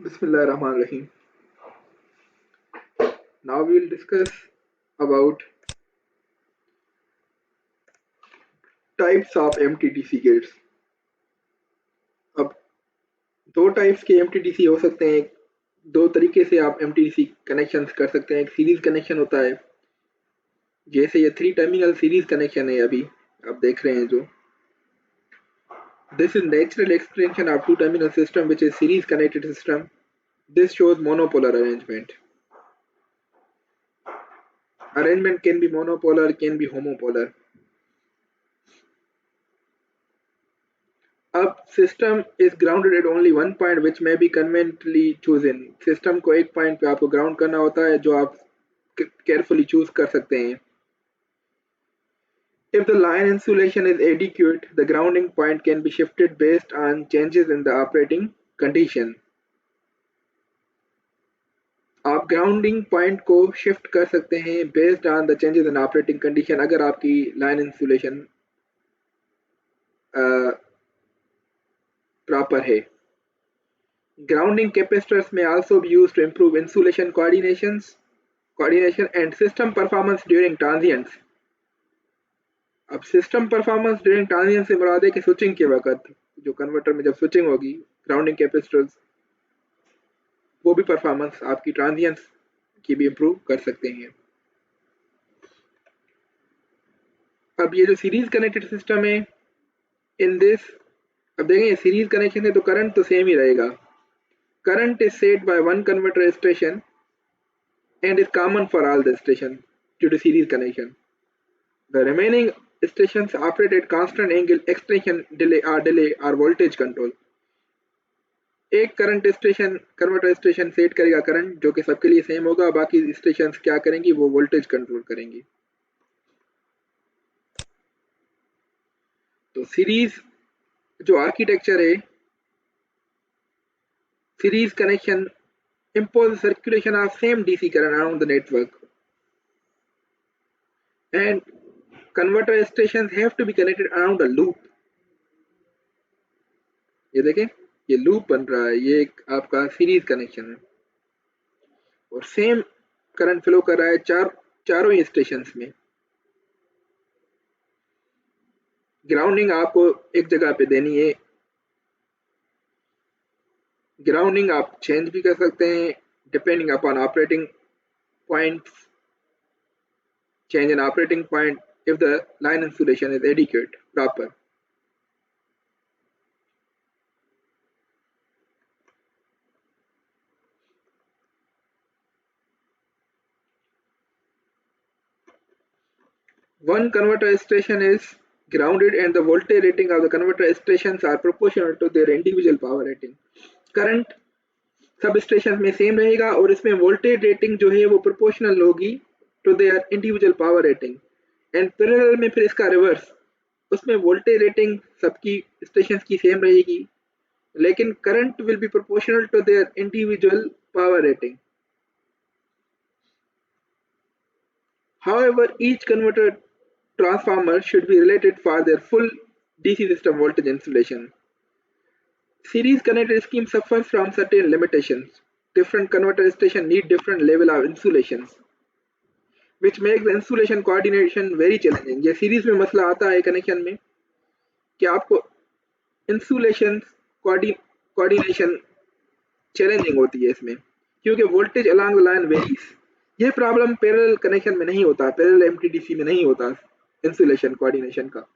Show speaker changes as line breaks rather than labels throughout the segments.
Bismillahirrahmanirrahim. Now we will discuss about types of MTTC gates. अब दो types के MTTC हो सकते हैं। दो तरीके से आप MTTC कनेक्शंस कर सकते हैं। एक सीरीज कनेक्शन होता है, जैसे ये 3 टर्मिनल सीरीज कनेक्शन है अभी आप देख रहे हैं जो। This is natural extension of two terminal system which is series connected system. This shows monopolar arrangement. Arrangement can be monopolar, can be homopolar. अब system is grounded at only one point which may be conveniently chosen. System को एक point पे आपको ground करना होता है जो आप केयरफुली चूज कर सकते हैं. If the line insulation is adequate, the grounding point can be shifted based on changes in the operating condition. आप ग्राउंडिंग पॉइंट को शिफ्ट कर सकते हैं based on the changes in operating condition अगर आपकी लाइन इंसुलेशन प्रॉपर है. Grounding capacitors may also be used to improve insulation coordination and system performance during transients. अब system performance during transient से मुराद है कि स्विचिंग के वक्त जो कन्वर्टर में जब स्विचिंग होगी, ग्राउंडिंग कैपेसिटर्स वो भी परफॉर्मेंस आपकी ट्रांजिएंट्स की भी इंप्रूव कर सकते हैं. अब ये जो सीरीज कनेक्टेड सिस्टम है, इन दिस अब देखें सीरीज कनेक्शन है तो करंट तो सेम ही रहेगा. Current is set by one converter station and is common for all the stations due to series connection. The remaining stations operate at constant angle extension delay or voltage control. एक current station converter station set करेगा current जो कि सबके लिए same होगा, बाकी stations क्या करेंगी वो वोल्टेज कंट्रोल करेंगी. तो सीरीज जो आर्किटेक्चर है, series connection impose circulation of same DC current around the network, and converter stations have to be connected around a loop. ये देखें ये लूप बन रहा है, ये एक आपका सीरीज कनेक्शन है और सेम करंट फ्लो कर रहा है चारों ही स्टेशंस में. ग्राउंडिंग आपको एक जगह पे देनी है. ग्राउंडिंग आप चेंज भी कर सकते हैं depending upon operating points. Change in operating point if the line insulation is adequate, proper. One converter station is grounded and the voltage rating of the converter stations are proportional to their individual power rating. Current sub station में same रहेगा और इसमें voltage rating जो है वो proportional होगी to their individual power rating. And parallel में फिर इसका रिवर्स, उसमें वोल्टेज रेटिंग सबकी स्टेशंस की सेम रहेगी लेकिन current will be proportional to their individual power rating. However, each converter transformer should be related for their full DC system voltage insulation. Series connected scheme suffers from certain limitations. Different converter stations need different level of insulations, which makes the insulation coordination very challenging. ये series में मसला आता है connection में कि आपको insulation coordination challenging होती है इसमें क्योंकि voltage along the line varies. ये प्रॉब्लम पैरेलल कनेक्शन में नहीं होता, पैरेलल एमटीडीसी में नहीं होता इंसुलेशन कोऑर्डिनेशन का.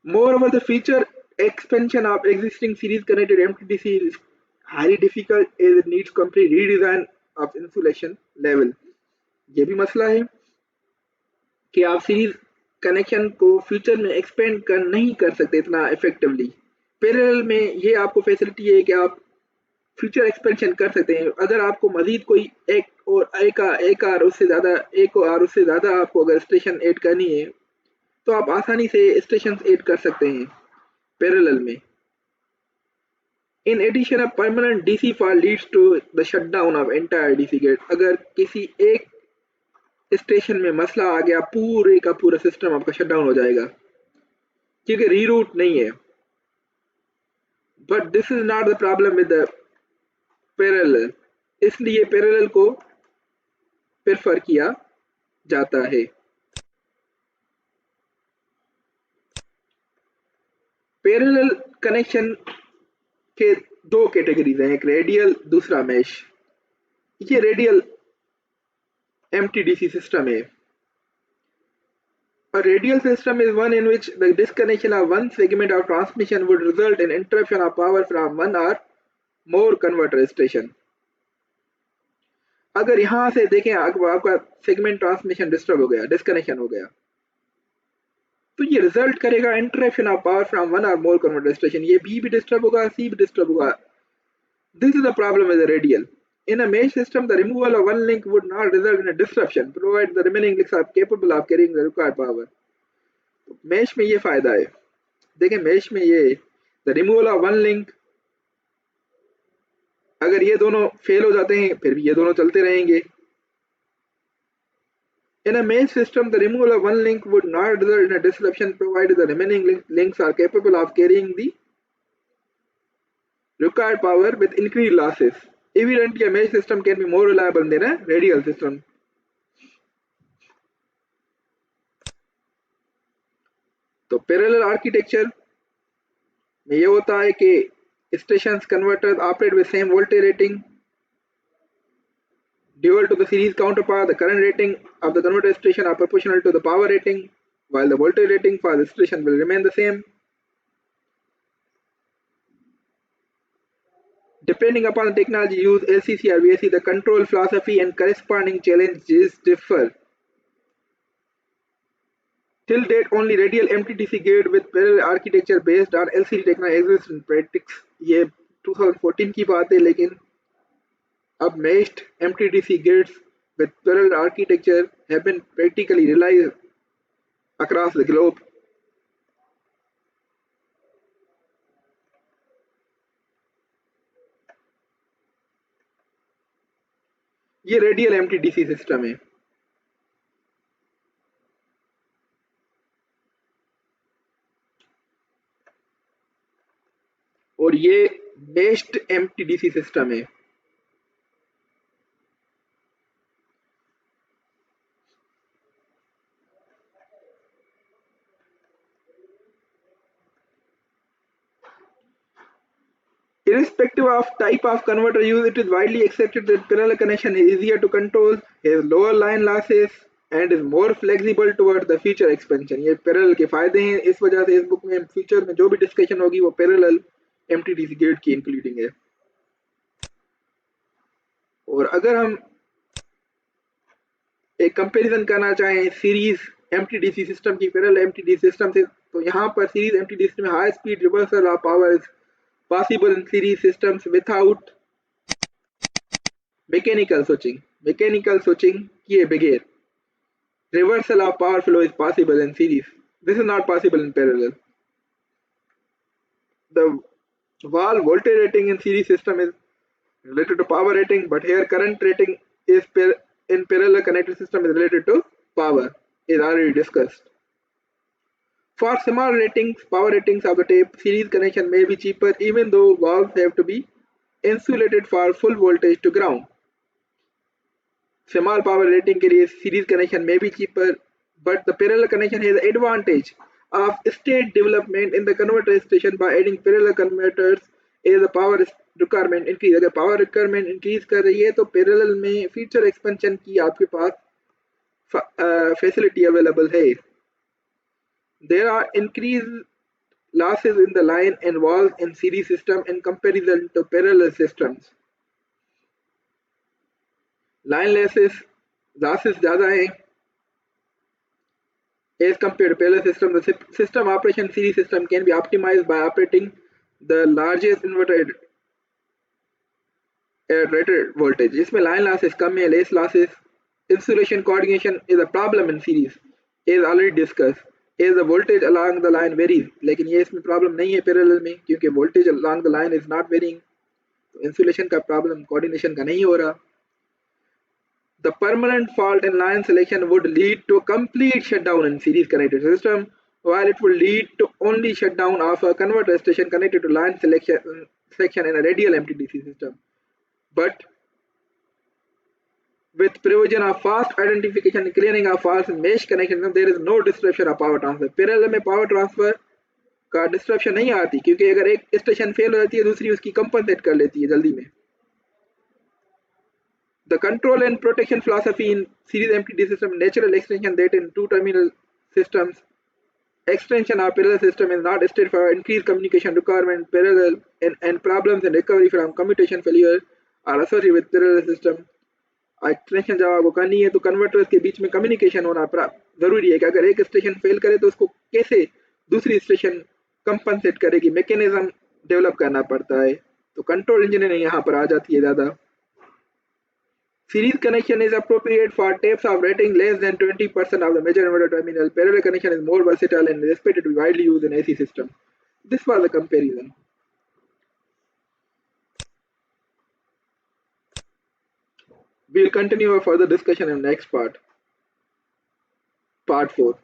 Moreover, the feature expansion of existing series connected MTDC is highly difficult as it needs complete redesign of insulation level. ये भी मसला है कि आप सीरीज कनेक्शन को फ्यूचर में एक्सपेंड नहीं कर सकते इतना इफेक्टिवली. पैरेलल में ये आपको फैसिलिटी है कि आप फ्यूचर एक्सपेंशन कर सकते हैं. अगर आपको मजीद कोई एक और उससे ज़्यादा आपको अगर स्टेशन ऐड करनी है तो आप आसानी से स्टेशन ऐड कर सकते हैं पैरेलल में. In addition, a permanent DC fault leads to the shutdown of entire DC gate. अगर किसी एक स्टेशन में मसला आ गया पूरे का पूरा सिस्टम आपका शटडाउन हो जाएगा क्योंकि रीरूट नहीं है. But this is not the problem with the parallel, इसलिए पैरेलल को प्रेफर किया जाता है। पैरेलल कनेक्शन के दो कैटेगरीज हैं, एक रेडियल दूसरा मैश। ये रेडियल MTDC system है। A radial system is one in which the disconnection of one segment of transmission would result in interruption of power from one or more converter station। अगर यहां से देखें आपका segment transmission disturb हो गया, disconnection हो गया, तो ये रिजल्ट करेगा interruption of power from one और मोर कन्वर्टर स्टेशन। ये बी भी डिस्टर्ब होगा, सी भी डिस्टर्ब होगा। This is the problem with the radial. In a mesh system, the removal of one link would not result in a disruption, provided the remaining links are capable of carrying the required power। mesh में ये फायदा है। देखें mesh में ये the removal of one link, अगर ये दोनों फेल हो जाते हैं फिर भी ये दोनों चलते रहेंगे। In a mesh system, the removal of one link would not result in a disruption, provided the remaining links are capable of carrying the required power with increased losses। Evidently, a mesh system can be more reliable than a radial system। तो parallel architecture में ये होता है कि stations converters operate with same voltage rating dual to the series counterpart। The current rating of the converter station are proportional to the power rating, while the voltage rating for the station will remain the same। Depending upon the technology used, LCC or VSC, the control philosophy and corresponding challenges differ। Till date, only radial MTDC gate with parallel architecture based on LCD technology exists in practice। ये 2014 की बात है, लेकिन अब meshed MTDC gates with parallel architecture have been practically realized across the globe। ये radial MTDC system है। और ये meshed MTDC सिस्टम है। Irrespective of type of converter used, it is widely accepted that parallel connection is easier to control, has lower line losses, and is more flexible toward the future expansion। ये parallel के फायदे हैं, इस वजह से इस book में future में जो भी डिस्कशन होगी वो parallel MTDC गेट की इंक्लूडिंग है। और अगर हम एक कंपैरिजन करना चाहें सीरीज MTDC सिस्टम की पैरेलल MTDC सिस्टम से, तो यहाँ पर सीरीज MTDC में high speed reversal of power is possible in series systems without mechanical switching। mechanical switching किए बगैर reversal of power flow is possible in series। this is not possible in parallel। the wall voltage rating in series system is related to power rating, but here current rating is in parallel connected system is related to power, is already discussed। For small ratings, power ratings of the tape, series connection may be cheaper even though valves have to be insulated for full voltage to ground। Small power rating के लिए series connection may be cheaper, but the parallel connection has the advantage of state development in the converter station by adding parallel converters as the power requirement increase। अगर power requirement increase कर रही है तो parallel में future expansion की आपके पास facility available है। There are increased losses in the line and walls in series system in comparison to parallel systems। line losses ज़्यादा हैं as compared to parallel system। The system operation series system can be optimized by operating the largest inverter at rated voltage। इसमें line losses कम है, less losses। Insulation coordination is a problem in series as already discussed, as the voltage along the line varies। लेकिन ये इसमें problem नहीं है parallel में, क्योंकि voltage along the line is not varying। Insulation का problem coordination का नहीं हो रहा। The permanent fault in line selection would lead to a complete shutdown in series connected system while it will lead to only shutdown of a converter station connected to line section in a radial MTDC system. But with provision of fast identification and clearing of false mesh connections, there is no disruption of power transfer. Parallel में power transfer का disruption नहीं आती क्योंकि अगर एक station fail हो जाती है दूसरी उसकी कंपनसेट कर लेती है जल्दी में. The control and protection philosophy in series MTD system natural extension that in two terminal systems extension of parallel system is not straightforward. Increased communication requirement parallel and problems in recovery from commutation failure are associated with parallel system. Extension जब आपको करनी है तो converters के बीच में communication होना जरूरी है कि अगर एक स्टेशन फेल करे तो उसको कैसे दूसरी स्टेशन कंपनसेट करेगी मैकेनिज्म डेवलप करना पड़ता है. तो कंट्रोल इंजीनियरिंग यहाँ पर आ जाती है ज़्यादा. Series connection is appropriate for tapes of rating less than 20% of the major inverter terminal. Parallel connection is more versatile and is expected to be widely used in AC system. This was a comparison. We'll continue our further discussion in the next part. Part 4.